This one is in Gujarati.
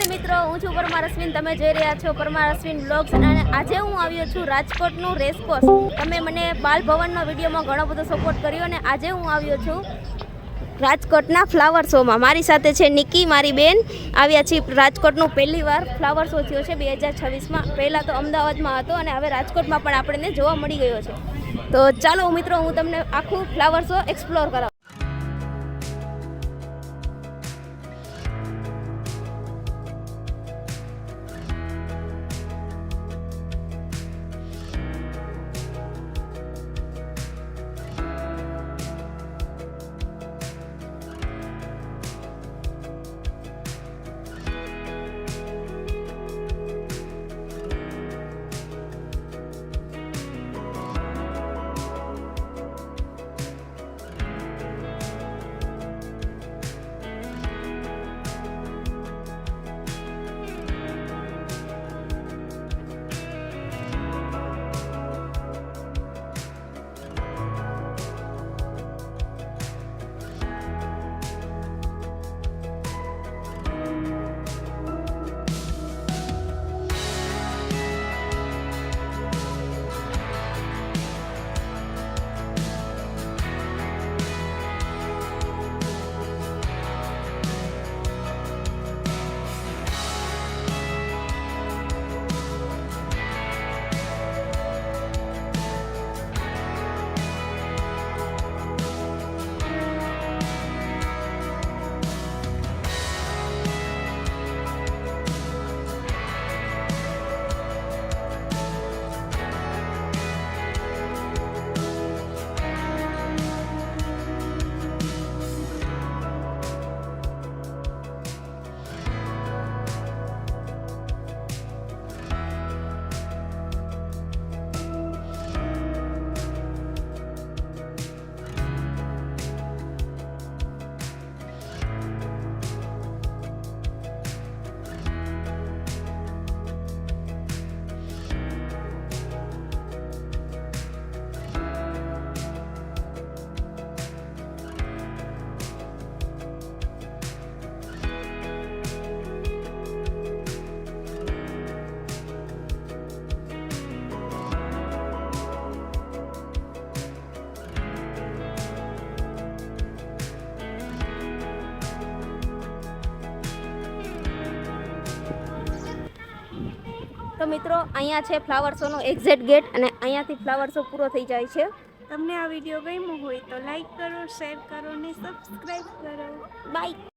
નમસ્તે મિત્રો, હું છું પરમાર અશ્વિન. તમે જોઈ રહ્યા છો પરમાર અશ્વિન બ્લોગ્સ. અને આજે હું આવ્યો છું રાજકોટનું રેસકોર્સ. તમે મને બાલભવનનો વિડીયોમાં ઘણો બધો સપોર્ટ કર્યો અને આજે હું આવ્યો છું રાજકોટના ફ્લાવર શોમાં. મારી સાથે છે નિકી, મારી બેન. આવ્યા છીએ રાજકોટનું પહેલી વાર ફ્લાવર શો થયો છે 2026માં. પહેલાં તો અમદાવાદમાં હતો અને હવે રાજકોટમાં પણ આપણને જોવા મળી ગયો છે. તો ચાલો મિત્રો, હું તમને આખું ફ્લાવર શો એક્સપ્લોર કરાવું. તો મિત્રો, અહીંયા છે ફ્લાવર શોનો એક્ઝેક્ટ ગેટ અને અહીંયાથી ફ્લાવર શો પૂરો થઈ જાય છે. તમને આ વિડીયો ગમ્યો હોય તો લાઈક કરો, શેર કરો અને સબસ્ક્રાઈબ કરો. બાય.